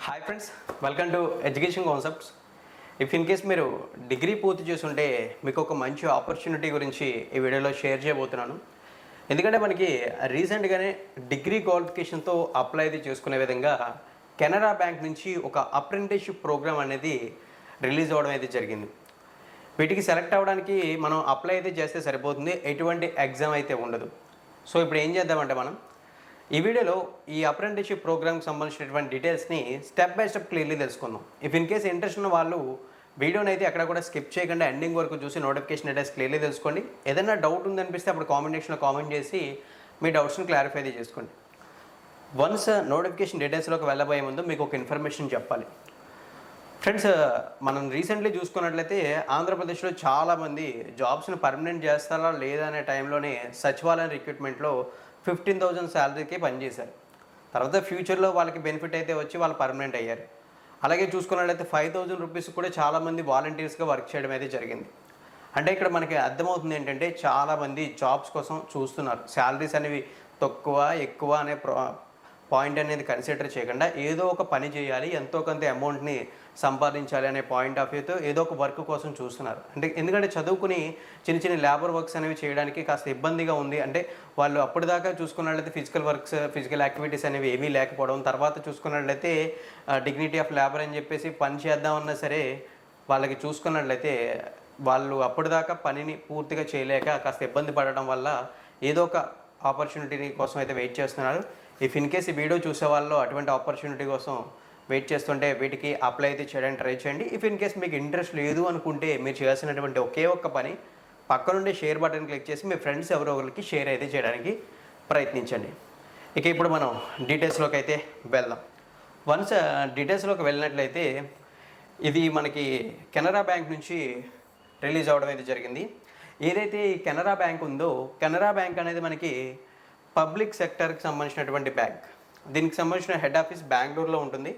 Hi friends, welcome to education concepts. If in case మీరు degree పూర్తి చేస్తుంటే మీకు ఒక మంచి ఆపర్చునిటీ గురించి ఈ వీడియోలో షేర్ చేయబోతున్నాను. ఎందుకంటే మనకి రీసెంట్గానే డిగ్రీ క్వాలిఫికేషన్తో అప్లై అయితే చేసుకునే విధంగా కెనరా బ్యాంక్ నుంచి ఒక అప్రెంటిస్షిప్ ప్రోగ్రామ్ అనేది రిలీజ్ అవ్వడం అయితే జరిగింది. వీటికి సెలెక్ట్ అవ్వడానికి మనం అప్లై అయితే చేస్తే సరిపోతుంది, ఎటువంటి ఎగ్జామ్ అయితే ఉండదు. సో ఇప్పుడు ఏం చేద్దామంటే మనం ఈ వీడియోలో ఈ అప్రెంటిస్షిప్ ప్రోగ్రామ్కి సంబంధించినటువంటి డీటెయిల్స్ని స్టెప్ బై స్టెప్ క్లియర్లీ తెలుసుకుందాం. ఇఫ్ ఇన్ కేస్ ఇంట్రెస్ట్ ఉన్న వాళ్ళు వీడియోని అయితే ఎక్కడ కూడా స్కిప్ చేయకుండా ఎండింగ్ వరకు చూసి నోటిఫికేషన్ డీటెయిల్స్ క్లియర్లీ తెలుసుకోండి. ఏదైనా డౌట్ ఉందనిపిస్తే అప్పుడు కామెంట్ సెక్షన్లో కామెంట్ చేసి మీ డౌట్స్ని క్లారిఫై చేసుకోండి. వన్స్ నోటిఫికేషన్ డీటెయిల్స్లోకి వెళ్ళబోయే ముందు మీకు ఒక ఇన్ఫర్మేషన్ చెప్పాలి ఫ్రెండ్స్. మనం రీసెంట్లీ చూసుకున్నట్లయితే ఆంధ్రప్రదేశ్లో చాలామంది జాబ్స్ని పర్మనెంట్ చేస్తారా లేదా అనే టైంలోనే సచివాలయం రిక్రూట్మెంట్లో 15,000 శాలరీకి పనిచేశారు. తర్వాత ఫ్యూచర్లో వాళ్ళకి బెనిఫిట్ అయితే వచ్చి వాళ్ళు పర్మనెంట్ అయ్యారు. అలాగే చూసుకున్నట్లయితే 5,000 రూపీస్ కూడా చాలామంది వాలంటీర్స్గా వర్క్ చేయడం అయితే జరిగింది. అంటే ఇక్కడ మనకి అర్థమవుతుంది ఏంటంటే చాలామంది జాబ్స్ కోసం చూస్తున్నారు. శాలరీస్ అనేవి తక్కువ ఎక్కువ అనే పాయింట్ అనేది కన్సిడర్ చేయకుండా ఏదో ఒక పని చేయాలి, ఎంతో కొంత అమౌంట్ని సంపాదించాలి అనే పాయింట్ ఆఫ్ వ్యూతో ఏదో ఒక వర్క్ కోసం చూస్తున్నారు. అంటే ఎందుకంటే చదువుకుని చిన్న చిన్న లేబర్ వర్క్స్ అనేవి చేయడానికి కాస్త ఇబ్బందిగా ఉంది. అంటే వాళ్ళు అప్పటిదాకా చూసుకున్నట్లయితే ఫిజికల్ యాక్టివిటీస్ అనేవి ఏమీ లేకపోవడం, తర్వాత చూసుకున్నట్లయితే డిగ్నిటీ ఆఫ్ లేబర్ అని చెప్పేసి పని చేద్దామన్నా సరే వాళ్ళకి చూసుకున్నట్లయితే వాళ్ళు అప్పటిదాకా పనిని పూర్తిగా చేయలేక కాస్త ఇబ్బంది పడడం వల్ల ఏదో ఒక ఆపర్చునిటీ కోసం అయితే వెయిట్ చేస్తున్నారు. ఇఫ్ ఇన్ కేస్ ఈ వీడియో చూసే వాళ్ళు అటువంటి ఆపర్చునిటీ కోసం వెయిట్ చేస్తుంటే వీటికి అప్లై అయితే చేయడానికి ట్రై చేయండి. ఇఫ్ ఇన్ కేస్ మీకు ఇంట్రెస్ట్ లేదు అనుకుంటే మీరు చేయాల్సినటువంటి ఒకే ఒక్క పని పక్కనుండే షేర్ బటన్ క్లిక్ చేసి మీ ఫ్రెండ్స్ ఎవరో ఒకరికి షేర్ అయితే చేయడానికి ప్రయత్నించండి. ఇక ఇప్పుడు మనం డీటెయిల్స్లోకి అయితే వెళ్దాం. వన్స్ డీటెయిల్స్లోకి వెళ్ళినట్లయితే ఇది మనకి కెనరా బ్యాంక్ నుంచి రిలీజ్ అవ్వడం అయితే జరిగింది. ఏదైతే ఈ కెనరా బ్యాంక్ ఉందో, కెనరా బ్యాంక్ అనేది మనకి పబ్లిక్ సెక్టర్కి సంబంధించినటువంటి బ్యాంక్. దీనికి సంబంధించిన హెడ్ ఆఫీస్ బెంగళూరులో ఉంటుంది.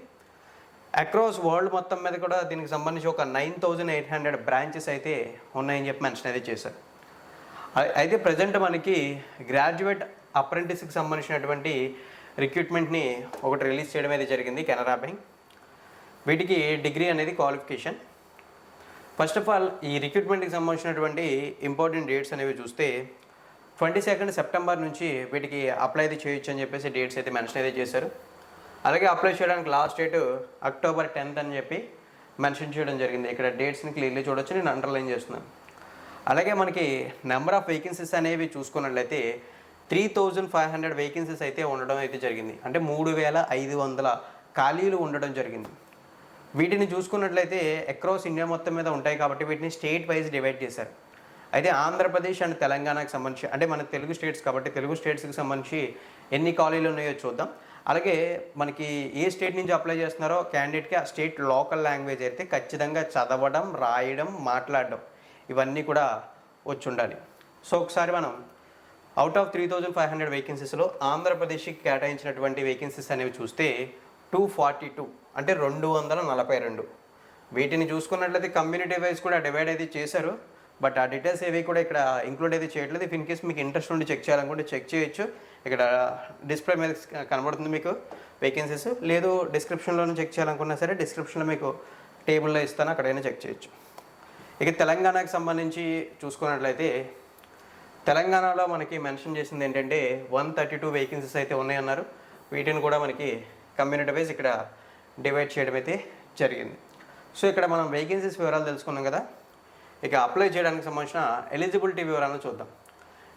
అక్రాస్ వరల్డ్ మొత్తం మీద కూడా దీనికి సంబంధించి ఒక 9,800 బ్రాంచెస్ అయితే ఉన్నాయని చెప్పి మెన్షన్ అయితే చేశారు. అయితే ప్రజెంట్ మనకి గ్రాడ్యుయేట్ అప్రెంటిస్కి సంబంధించినటువంటి రిక్రూట్మెంట్ని ఒకటి రిలీజ్ చేయడం అయితే జరిగింది కెనరా బ్యాంక్. వీటికి డిగ్రీ అనేది క్వాలిఫికేషన్. ఫస్ట్ ఆఫ్ ఆల్ ఈ రిక్రూట్మెంట్కి సంబంధించినటువంటి ఇంపార్టెంట్ డేట్స్ అనేవి చూస్తే 22 సెప్టెంబర్ నుంచి వీటికి అప్లై అయితే చేయొచ్చు అని చెప్పేసి డేట్స్ అయితే మెన్షన్ అయితే చేశారు. అలాగే అప్లై చేయడానికి లాస్ట్ డేట్ అక్టోబర్ 10th అని చెప్పి మెన్షన్ చేయడం జరిగింది. ఇక్కడ డేట్స్ని క్లియర్లీ చూడొచ్చు, నేను అండర్లైన్ చేస్తున్నాను. అలాగే మనకి నెంబర్ ఆఫ్ వేకెన్సీస్ అనేవి చూసుకున్నట్లయితే 3,500 వేకెన్సీస్ అయితే ఉండడం అయితే జరిగింది. అంటే 3,500 ఖాళీలు ఉండడం జరిగింది. వీటిని చూసుకున్నట్లయితే అక్రాస్ ఇండియా మొత్తం మీద ఉంటాయి కాబట్టి వీటిని స్టేట్ వైజ్ డివైడ్ చేశారు. అయితే ఆంధ్రప్రదేశ్ అండ్ తెలంగాణకు సంబంధించి, అంటే మన తెలుగు స్టేట్స్ కాబట్టి తెలుగు స్టేట్స్కి సంబంధించి ఎన్ని ఖాళీలు ఉన్నాయో చూద్దాం. అలాగే మనకి ఏ స్టేట్ నుంచి అప్లై చేస్తున్నారో క్యాండిడేట్కి ఆ స్టేట్ లోకల్ లాంగ్వేజ్ అయితే ఖచ్చితంగా చదవడం, రాయడం, మాట్లాడడం ఇవన్నీ కూడా వచ్చి ఉండాలి. సో ఒకసారి మనం అవుట్ ఆఫ్ 3,500 వేకెన్సీస్లో ఆంధ్రప్రదేశ్కి కేటాయించినటువంటి వేకెన్సీస్ అనేవి చూస్తే 242, అంటే 242. వీటిని చూసుకున్నట్లయితే కమ్యూనిటీ వైజ్ కూడా డివైడ్ అయితే చేశారు. బట్ ఆ డీటెయిల్స్ ఏవి కూడా ఇక్కడ ఇంక్లూడ్ అయితే చేయట్లేదు. ఇఫ్ ఇన్ కేస్ మీకు ఇంట్రెస్ట్ ఉండి చెక్ చేయాలనుకుంటే చెక్ చేయొచ్చు. ఇక్కడ డిస్ప్లే మీద కనబడుతుంది మీకు వేకెన్సీస్. లేదు డిస్క్రిప్షన్లోనే చెక్ చేయాలనుకున్నా సరే డిస్క్రిప్షన్లో మీకు టేబుల్లో ఇస్తాను, అక్కడైనా చెక్ చేయొచ్చు. ఇక తెలంగాణకు సంబంధించి చూసుకున్నట్లయితే తెలంగాణలో మనకి మెన్షన్ చేసింది ఏంటంటే 132 వేకెన్సీస్ అయితే ఉన్నాయన్నారు. వీటిని కూడా మనకి కమ్యూనిటీ వైజ్ ఇక్కడ డివైడ్ చేయడం అయితే జరిగింది. సో ఇక్కడ మనం వేకెన్సీస్ వివరాలు తెలుసుకున్నాం కదా. ఇక అప్లై చేయడానికి సంబంధించిన ఎలిజిబిలిటీ వివరాలను చూద్దాం.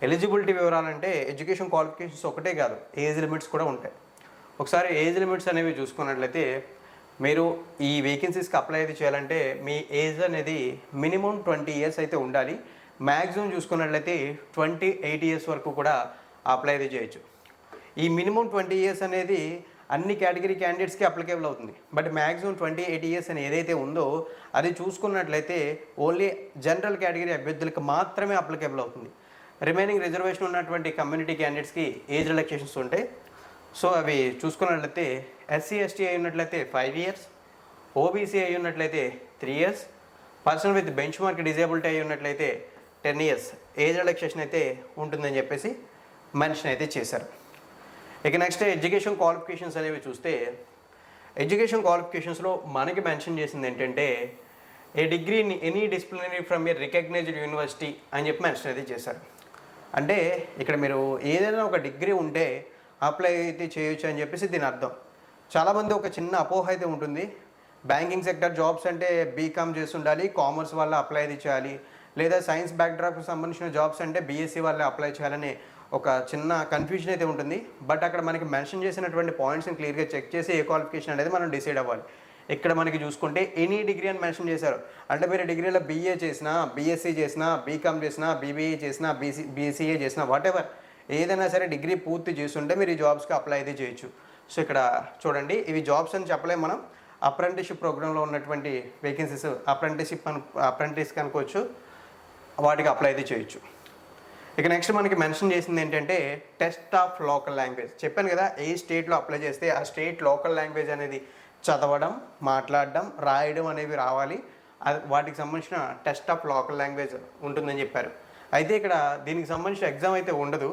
ఎలిజిబిలిటీ వివరాలు అంటే ఎడ్యుకేషన్ క్వాలిఫికేషన్స్ ఒకటే కాదు, ఏజ్ లిమిట్స్ కూడా ఉంటాయి. ఒకసారి ఏజ్ లిమిట్స్ అనేవి చూసుకున్నట్లయితే మీరు ఈ వేకెన్సీస్కి అప్లై అయితే చేయాలంటే మీ ఏజ్ అనేది మినిమం 20 years అయితే ఉండాలి. మ్యాక్సిమం చూసుకున్నట్లయితే 28 years వరకు కూడా అప్లై అయితే చేయొచ్చు. ఈ మినిమం 20 years అనేది అన్ని కేటగిరీ క్యాండిడేట్స్కి అప్లికేబుల్ అవుతుంది. బట్ మ్యాక్సిమం 28 years అని ఏదైతే ఉందో అది చూసుకున్నట్లయితే ఓన్లీ జనరల్ కేటగిరీ అభ్యర్థులకు మాత్రమే అప్లికేబుల్ అవుతుంది. రిమైనింగ్ రిజర్వేషన్ ఉన్నటువంటి కమ్యూనిటీ క్యాండిడేట్స్కి ఏజ్ రిలాక్సేషన్స్ ఉంటాయి. సో అవి చూసుకున్నట్లయితే SC ST అయి ఉన్నట్లయితే 5 years, OBC అయి ఉన్నట్లయితే 3 years, person with bench mark disability అయి ఉన్నట్లయితే 10 years ఏజ్ రిలాక్సేషన్ అయితే ఉంటుందని చెప్పేసి మెన్షన్ అయితే చేశారు. ఇక నెక్స్ట్ ఎడ్యుకేషన్ క్వాలిఫికేషన్స్ అనేవి చూస్తే ఎడ్యుకేషన్ క్వాలిఫికేషన్స్లో మనకి మెన్షన్ చేసింది ఏంటంటే a degree in any disciplinary from a recognised university అని చెప్పి మెన్షన్ అయితే చేశారు. అంటే ఇక్కడ మీరు ఏదైనా ఒక డిగ్రీ ఉంటే అప్లై అయితే చేయొచ్చు అని చెప్పేసి దీని అర్థం. చాలామంది ఒక చిన్న అపోహ అయితే ఉంటుంది, బ్యాంకింగ్ సెక్టర్ జాబ్స్ అంటే బీకామ్ చేసి ఉండాలి, కామర్స్ వల్ల అప్లై అయితే చేయాలి, లేదా సైన్స్ బ్యాక్డ్రాప్కి సంబంధించిన జాబ్స్ అంటే బీఎస్సీ వల్ల అప్లై చేయాలని ఒక చిన్న కన్ఫ్యూజన్ అయితే ఉంటుంది. బట్ అక్కడ మనకి మెన్షన్ చేసినటువంటి పాయింట్స్ని క్లియర్గా చెక్ చేసి ఏ క్వాలిఫికేషన్ అనేది మనం డిసైడ్ అవ్వాలి. ఇక్కడ మనకి చూసుకుంటే ఎనీ డిగ్రీ అని మెన్షన్ చేశారు. అంటే మీరు డిగ్రీలో బీఏ చేసినా, బీఎస్సీ చేసినా, బీకామ్ చేసినా, బీబీఏ చేసినా, బీసీఏ చేసినా, వాట్ ఎవర్ ఏదైనా సరే డిగ్రీ పూర్తి చేస్తుంటే మీరు ఈ జాబ్స్కి అప్లై అయితే చేయొచ్చు. సో ఇక్కడ చూడండి, ఇవి జాబ్స్ అని చెప్పలేము మనం, అప్రెంటిస్షిప్ ప్రోగ్రాంలో ఉన్నటువంటి వేకెన్సీస్ అప్రెంటిస్ కనుకోవచ్చు, వాటికి అప్లై అయితే చేయొచ్చు. ఇక నెక్స్ట్ మనకి మెన్షన్ చేసింది ఏంటంటే టెస్ట్ ఆఫ్ లోకల్ లాంగ్వేజ్. చెప్పాను కదా, ఏ స్టేట్లో అప్లై చేస్తే ఆ స్టేట్ లోకల్ లాంగ్వేజ్ అనేది చదవడం, మాట్లాడడం, రాయడం అనేవి రావాలి. వాటికి సంబంధించిన టెస్ట్ ఆఫ్ లోకల్ లాంగ్వేజ్ ఉంటుందని చెప్పారు. అయితే ఇక్కడ దీనికి సంబంధించిన ఎగ్జామ్ అయితే ఉండదు.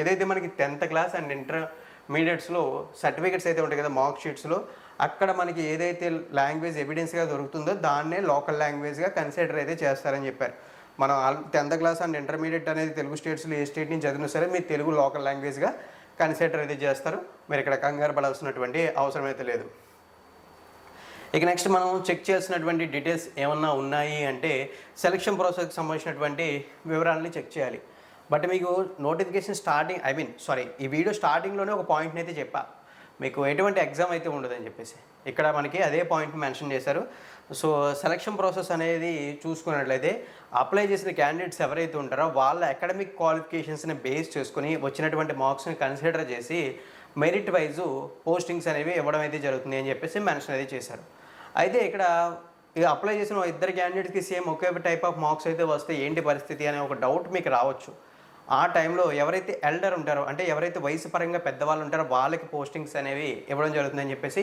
ఏదైతే మనకి 10th క్లాస్ అండ్ ఇంటర్మీడియట్స్లో సర్టిఫికేట్స్ అయితే ఉంటాయి కదా మార్క్ షీట్స్లో, అక్కడ మనకి ఏదైతే లాంగ్వేజ్ ఎవిడెన్స్గా దొరుకుతుందో దాన్నే లోకల్ లాంగ్వేజ్గా కన్సిడర్ అయితే చేస్తారని చెప్పారు. మనం 10th క్లాస్ అండ్ ఇంటర్మీడియట్ అనేది తెలుగు స్టేట్స్లో ఏ స్టేట్ నుంచి చదివినా సరే మీరు తెలుగు లోకల్ లాంగ్వేజ్గా కన్సిడర్ అయితే చేస్తారు. మీరు ఇక్కడ కంగారు పడాల్సినటువంటి అవసరం అయితే లేదు. ఇక నెక్స్ట్ మనం చెక్ చేయాల్సినటువంటి డీటెయిల్స్ ఏమన్నా ఉన్నాయి అంటే సెలక్షన్ ప్రాసెస్కి సంబంధించినటువంటి వివరాలని చెక్ చేయాలి. బట్ మీకు నోటిఫికేషన్ ఈ వీడియో స్టార్టింగ్లోనే ఒక పాయింట్ని అయితే చెప్పా, మీకు ఎటువంటి ఎగ్జామ్ అయితే ఉండదని చెప్పేసి. ఇక్కడ మనకి అదే పాయింట్ మెన్షన్ చేశారు. సో సెలక్షన్ ప్రాసెస్ అనేది చూసుకున్నట్లయితే అప్లై చేసిన క్యాండిడేట్స్ ఎవరైతే ఉంటారో వాళ్ళ అకాడమిక్ క్వాలిఫికేషన్స్ని బేస్ చేసుకుని వచ్చినటువంటి మార్క్స్ని కన్సిడర్ చేసి మెరిట్ వైజు పోస్టింగ్స్ అనేవి ఇవ్వడం అయితే జరుగుతుంది అని చెప్పేసి మెన్షన్ అయితే చేశారు. అయితే ఇక్కడ అప్లై చేసిన ఇద్దరు క్యాండిడేట్స్కి సేమ్ ఒకే టైప్ ఆఫ్ మార్క్స్ అయితే వస్తే ఏంటి పరిస్థితి అనే ఒక డౌట్ మీకు రావచ్చు. ఆ టైంలో ఎవరైతే ఎల్డర్ ఉంటారో, అంటే ఎవరైతే వయసు పరంగా పెద్దవాళ్ళు ఉంటారో వాళ్ళకి పోస్టింగ్స్ అనేవి ఇవ్వడం జరుగుతుందని చెప్పేసి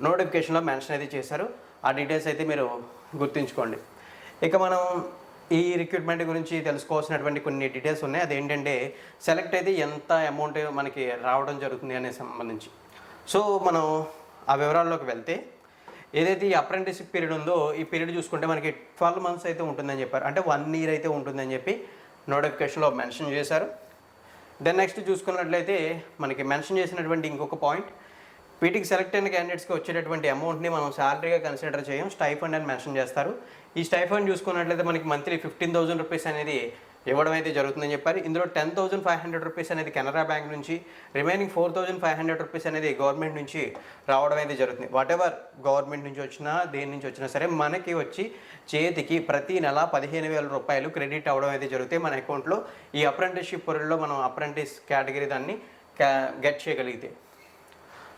నోటిఫికేషన్లో మెన్షన్ అయితే చేశారు. ఆ డీటెయిల్స్ అయితే మీరు గుర్తుంచుకోండి. ఇక మనం ఈ రిక్రూట్మెంట్ గురించి తెలుసుకోవాల్సినటువంటి కొన్ని డీటెయిల్స్ ఉన్నాయి. అదేంటంటే సెలెక్ట్ అయితే ఎంత అమౌంట్ మనకి రావడం జరుగుతుంది అనే సంబంధించి. సో మనం ఆ వివరాల్లోకి వెళ్తే ఏదైతే ఈ అప్రెంటిస్షిప్ పీరియడ్ ఉందో ఈ పీరియడ్ చూసుకుంటే మనకి 12 months అయితే ఉంటుందని చెప్పారు. అంటే 1 year అయితే ఉంటుందని చెప్పి నోటిఫికేషన్లో మెన్షన్ చేశారు. దెన్ నెక్స్ట్ చూసుకున్నట్లయితే మనకి మెన్షన్ చేసినటువంటి ఇంకొక పాయింట్, వీటికి సెలెక్ట్ అయిన క్యాండిడేట్స్కి వచ్చేటటువంటి అమౌంట్ని మనం శాలరీగా కన్సిడర్ చేయం, స్టైఫండ్ అని మెన్షన్ చేస్తారు. ఈ స్టైఫండ్ చూసుకున్నట్లయితే మనకి మంత్లీ 15,000 రూపీస్ అనేది ఇవ్వడం అయితే జరుగుతుందని చెప్పారు. ఇందులో 10,500 రూపీస్ అనేది కెనరా బ్యాంక్ నుంచి, రిమైనింగ్ 4,500 రూపీస్ అనేది గవర్నమెంట్ నుంచి రావడం అయితే జరుగుతుంది. వాట్ ఎవర్ గవర్నమెంట్ నుంచి వచ్చినా దేని నుంచి వచ్చినా సరే మనకి వచ్చి చేతికి ప్రతి నెల 15,000 రూపాయలు క్రెడిట్ అవ్వడం అయితే జరుగుతాయి మన అకౌంట్లో. ఈ అప్రెంటిస్షిప్ పీరియడ్లో మనం అప్రెంటిస్ కేటగిరీ దాన్ని గెట్ చేయగలిగితే.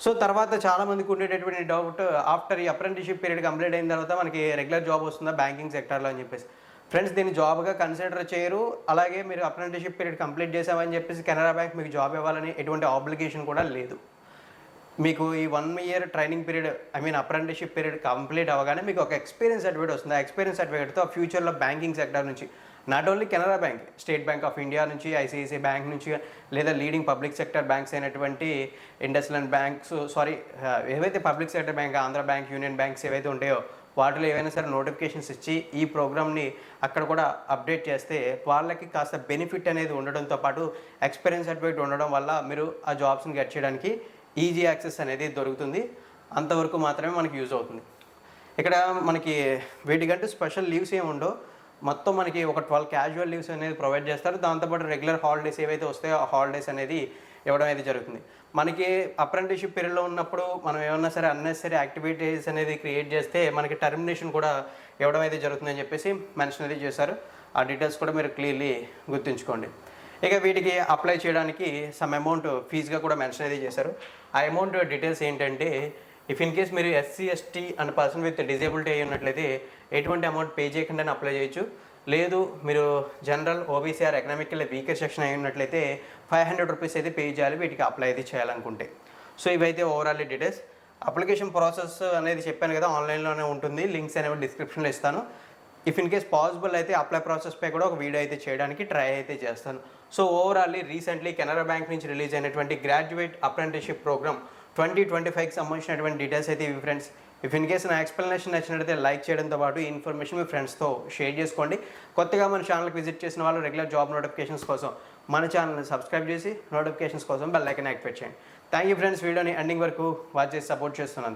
సో తర్వాత చాలామందికి ఉండేటటువంటి డౌట్, ఆఫ్టర్ ఈ అప్రెంటిస్షిప్ పీరియడ్ కంప్లీట్ అయిన తర్వాత మనకి రెగ్యులర్ జాబ్ వస్తుందా బ్యాంకింగ్ సెక్టర్లో అని చెప్పేసి. ఫ్రెండ్స్, దీన్ని జాబ్గా కన్సిడర్ చేయరు. అలాగే మీరు అప్రెంటిస్షిప్ పీరియడ్ కంప్లీట్ చేసామని చెప్పేసి కెనరా బ్యాంక్ మీకు జాబ్ ఇవ్వాలని ఎటువంటి ఆబ్లిగేషన్ కూడా లేదు. మీకు ఈ 1 year training period apprenticeship period complete అవ్వగానే మీకు ఒక ఎక్స్పీరియన్స్ సర్టిఫికేట్ వస్తుంది. ఆ ఎక్స్పీరియన్స్ సర్టిఫికేట్తో ఫ్యూచర్లో బ్యాంకింగ్ సెక్టర్ నుంచి not only Canara bank, state bank of India నుంచి, ఐసిఐసిఐ బ్యాంక్ నుంచి, లేదా లీడింగ్ పబ్లిక్ సెక్టర్ బ్యాంక్స్ అయినటువంటి ఇండస్ఇండ్ బ్యాంక్స్, ఏవైతే public sector bank, Andhra bank, union banks ఏవైతే ఉంటాయో వాటిలో ఏవైనా సరే నోటిఫికేషన్స్ ఇచ్చి ఈ ప్రోగ్రామ్ని అక్కడ కూడా అప్డేట్ చేస్తే వాళ్ళకి కాస్త బెనిఫిట్ అనేది ఉండడంతో పాటు ఎక్స్పీరియన్స్ సర్టిఫికేట్ ఉండడం వల్ల మీరు ఆ జాబ్స్ని గెట్ చేయడానికి ఈజీ యాక్సెస్ అనేది దొరుకుతుంది. అంతవరకు మాత్రమే మనకి యూజ్ అవుతుంది. ఇక్కడ మనకి వీటికంటూ స్పెషల్ లీవ్స్ ఏమి ఉండవు. మొత్తం మనకి ఒక 12 క్యాజువల్ లీవ్స్ అనేది ప్రొవైడ్ చేస్తారు. దాంతోపాటు రెగ్యులర్ హాలిడేస్ ఏవైతే వస్తాయో ఆ హాలిడేస్ అనేది ఇవ్వడం అయితే జరుగుతుంది. మనకి అప్రెంటిస్షిప్ పీరియడ్లో ఉన్నప్పుడు మనం ఏమన్నా సరే అన్నెసరీ యాక్టివిటీస్ అనేది క్రియేట్ చేస్తే మనకి టర్మినేషన్ కూడా ఇవ్వడం అయితే జరుగుతుందని చెప్పేసి మెన్షన్ అయితే చేశారు. ఆ డీటెయిల్స్ కూడా మీరు క్లియర్లీ గుర్తుంచుకోండి. ఇక వీటికి అప్లై చేయడానికి సమ్ అమౌంట్ ఫీజుగా కూడా మెన్షన్ అయితే చేశారు. ఆ అమౌంట్ డీటెయిల్స్ ఏంటంటే, ఇఫ్ ఇన్ కేస్ మీరు SC/ST and person with disability అయి ఉన్నట్లయితే ఎటువంటి అమౌంట్ పే చేయకుండా అప్లై చేయొచ్చు. లేదు మీరు general, OBC or economical weaker section అయి ఉన్నట్లయితే 500 రూపీస్ అయితే పే చేయాలి వీటికి అప్లై అయితే చేయాలనుకుంటే. సో ఇవైతే ఓవరాల్ డీటెయిల్స్. అప్లికేషన్ ప్రాసెస్ అనేది చెప్పాను కదా, ఆన్లైన్లోనే ఉంటుంది. లింక్స్ అనేవి డిస్క్రిప్షన్లో ఇస్తాను. ఇఫ్ ఇన్ కేస్ పాసిబుల్ అయితే అప్లై ప్రాసెస్పై కూడా ఒక వీడియో అయితే చేయడానికి ట్రై అయితే చేస్తాను. సో ఓవరాల్లీ రీసెంట్లీ కెనరా బ్యాంక్ నుంచి రిలీజ్ అయినటువంటి గ్రాడ్యుయేట్ అప్రెంటిస్షిప్ ప్రోగ్రామ్ 2025కి సంబంధించినటువంటి డీటెయిల్స్ అయితే ఇవి ఫ్రెండ్స్. ఇఫ్ ఇన్ కేస్ నా ఎక్స్ప్లెనేషన్ నచ్చినట్లయితే లైక్ చేయడంతో పాటు ఈ ఇన్ఫర్మేషన్ మీ ఫ్రెండ్స్తో షేర్ చేసుకోండి. కొత్తగా మన ఛానల్కి విజిట్ చేసిన వాళ్ళు రెగ్యులర్ జాబ్ నోటిఫికేషన్స్ కోసం మన ఛానల్ని సబ్స్క్రైబ్ చేసి నోటిఫికేషన్స్ కోసం బెల్ ఐకాన్ యాక్టివేట్ చేయండి. థ్యాంక్ యూ ఫ్రెండ్స్, వీడియోని ఎండింగ్ వరకు వాచ్ చేసి సపోర్ట్ చేస్తున్నాను.